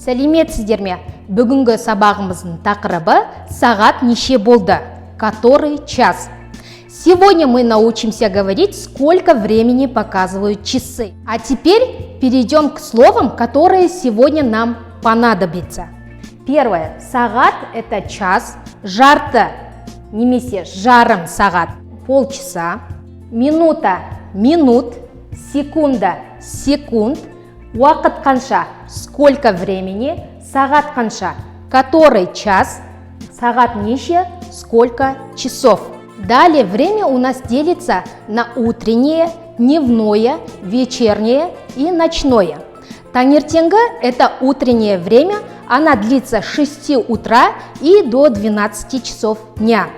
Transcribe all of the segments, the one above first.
Сәлеметсіздер ме? Бүгінгі сабағымыздың тақырыбы сағат неше болды? Который час? Сегодня мы научимся говорить, сколько времени показывают часы. А теперь перейдем к словам, которые сегодня нам понадобятся. Первое. Сағат – это час, жарты, немесе жарым сағат, полчаса, минута – минут, секунда – секунд, уақыт қанша – сколько времени, сағат қанша – который час, сағат неше – сколько часов. Далее время у нас делится на утреннее, дневное, вечернее и ночное. Таңертеңгі – это утреннее время, она длится с 6 утра и до 12 часов дня.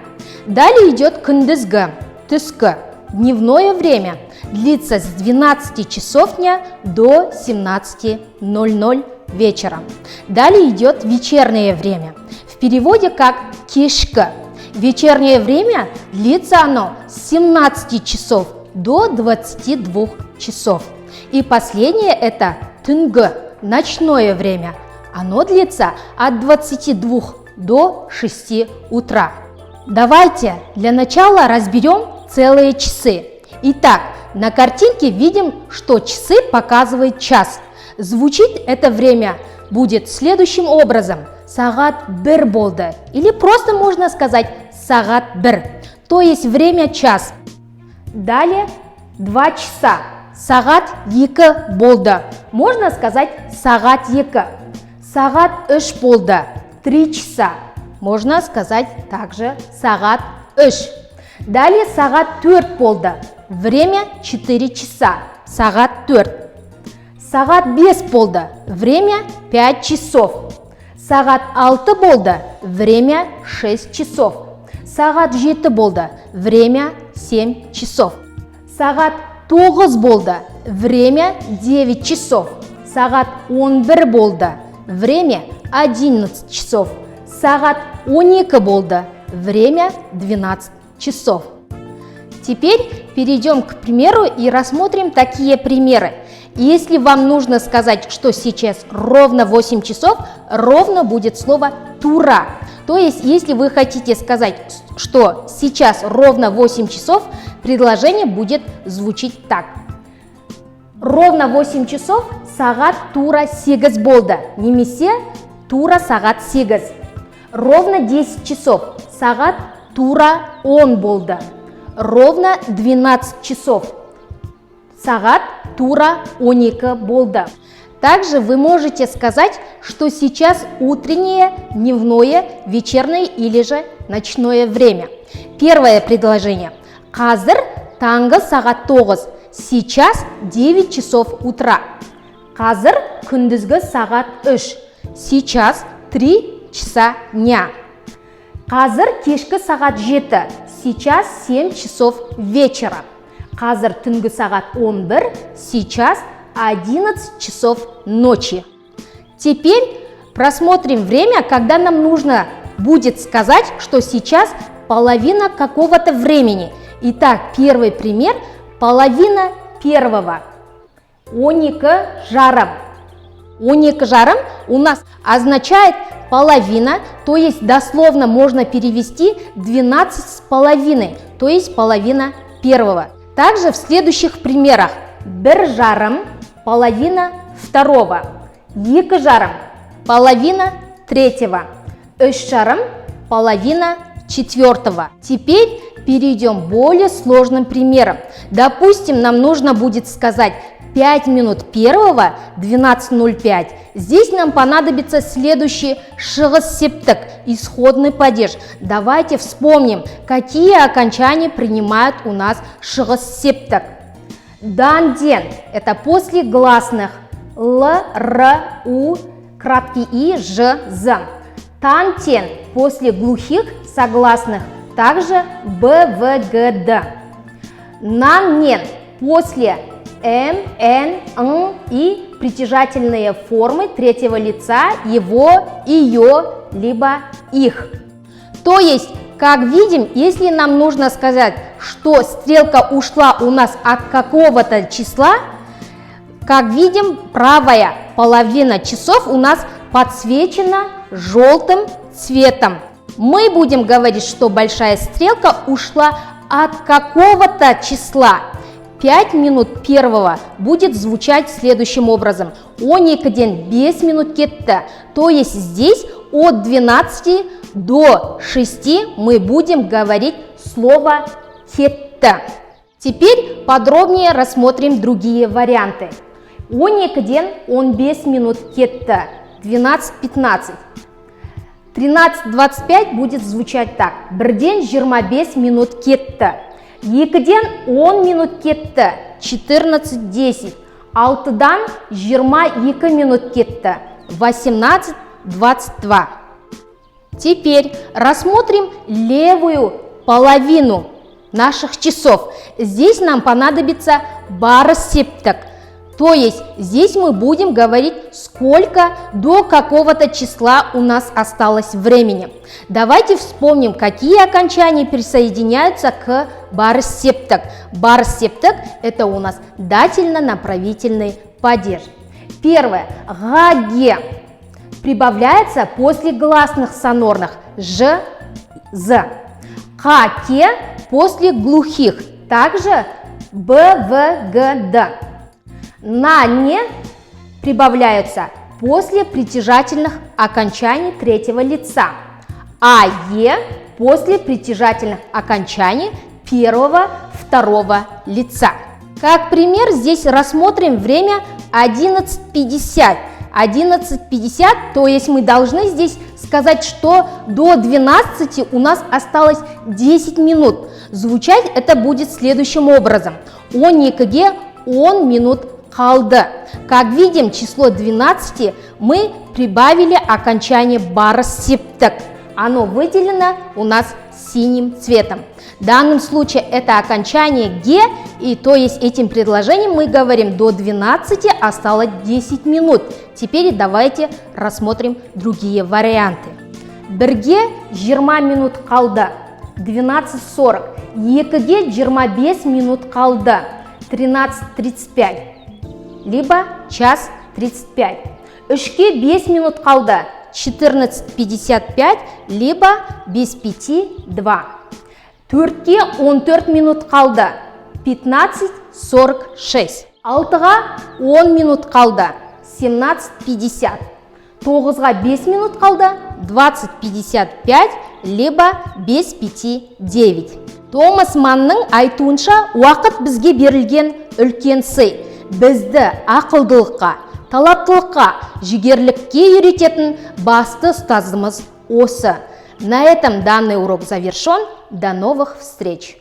Далее идет күндізгі, түскі, дневное время, длится с 12 часов дня до 17:00 вечера. Далее идет вечернее время, в переводе как кешкі. Вечернее время длится оно с 17 часов до 22 часов. И последнее – это түнгі, ночное время. Оно длится от 22 до 6 утра. Давайте для начала разберем целые часы. Итак, на картинке видим, что часы показывают час. Звучит это время будет следующим образом. Сағат бір болды. Или просто можно сказать сағат бір. То есть время час. Далее 2 часа. Сағат екі болды. Можно сказать сағат екі. Сағат үш болды. 3 часа. Можно сказать также сағат үш. Далее сағат төрт болды. Время 4 часа. Сағат төрт. Сағат бес болды. Время 5 часов. Сағат алты болды. Время 6 часов. Сағат жеті болды. Время 7 часов. Сағат 9 болды. Время 9 часов. Сағат 11 болды. Время 11 часов. Сағат 12 болды. Время 12 часов. Теперь перейдем к примеру и рассмотрим такие примеры. Если вам нужно сказать, что сейчас ровно 8 часов, ровно будет слово тура. То есть, если вы хотите сказать, что сейчас ровно 8 часов, предложение будет звучить так. Ровно 8 часов сағат тура 8 болды. Немесе тура сағат 8. Ровно 10 часов сағат тура 10 болды. Ровно 12 часов сағат тура 12 болды. Также вы можете сказать, что сейчас утреннее, дневное, вечернее или же ночное время. Первое предложение. Қазір таңғы сағат 9. Сейчас 9 часов утра. Қазір күндізгі сағат 3. Сейчас 3 часа дня. Қазір кешкі сағат 7. Сейчас 7 часов вечера. Қазір түнгі сағат 11. Сейчас 11 часов ночи. Теперь просмотрим время, когда нам нужно будет сказать, что сейчас половина какого-то времени. Итак, первый пример – половина первого. 12 жарым. 12 жарым у нас означает половина, то есть дословно можно перевести 12 с половиной, то есть половина первого. Также в следующих примерах бір жарым, половина второго, екі жарым, половина третьего, үш жарым, половина четвертого. Теперь перейдем к более сложным примерам. Допустим, нам нужно будет сказать 5 минут первого, 12:05. Здесь нам понадобится следующий шығыс септік, исходный падеж. Давайте вспомним, какие окончания принимают у нас шығыс септік. Дан ден – это после гласных Л, Р, У, краткий И, Ж, З. Тан тен – после глухих согласных, также Б, В, Г, Д. Нан нен – после М, Н, Н и притяжательные формы третьего лица его, ее, либо их. То есть, как видим, если нам нужно сказать, что стрелка ушла у нас от какого-то числа, как видим, правая половина часов у нас подсвечена желтым цветом. Мы будем говорить, что большая стрелка ушла от какого-то числа. 5 минут первого будет звучать следующим образом. 12-ден 5 минут кетті. То есть здесь от 12 до 6 мы будем говорить слово кетті. Теперь подробнее рассмотрим другие варианты. 12-ден 15 минут кетті. 12-15. 13-25 будет звучать так. 1-ден 25 минут кетті. 2-ден 10 минут кетті. 14-10. 6-дан 22 минут кетті. 18-22. Теперь рассмотрим левую половину наших часов. Здесь нам понадобится барыс септік. То есть здесь мы будем говорить, сколько до какого-то числа у нас осталось времени. Давайте вспомним, какие окончания присоединяются к барыс септік. Барыс септік – это у нас дательно-направительный падеж. Первое. Гаге прибавляется после гласных сонорных ж, з. Хаке после глухих, также б, в, г, д. На не прибавляются после притяжательных окончаний третьего лица, а е после притяжательных окончаний первого, второго лица. Как пример здесь рассмотрим время 11:50. 11:50, то есть мы должны здесь сказать, что до 12 у нас осталось 10 минут. Звучать это будет следующим образом. 12-ге 10 минут қалды. Как видим, число 12 мы прибавили окончание барыс септік. Оно выделено у нас синим цветом. В данном случае это окончание ге, и то есть этим предложением мы говорим до 12 осталось 10 минут. Теперь давайте рассмотрим другие варианты. 1-ге 20 минут қалды. 12:40. 2-ге 25 минут қалды. 13:35. Либо час 35. 3-ге 5 минут қалды. 14:55, либо без 5 2. 4-ге 14 минут қалды. 15:46. 6-ға 10 минут қалды. 17:50. 9-ға 5 минут қалды. 20:55, либо без 5 9. Томас Манның айтуынша, уақыт бізге берілген үлкен сый. Бізді ақылдылыққа, талаптылыққа, жігерлікке үйрететін басты ұстазымыз осы. На этом данный урок завершен. До новых встреч!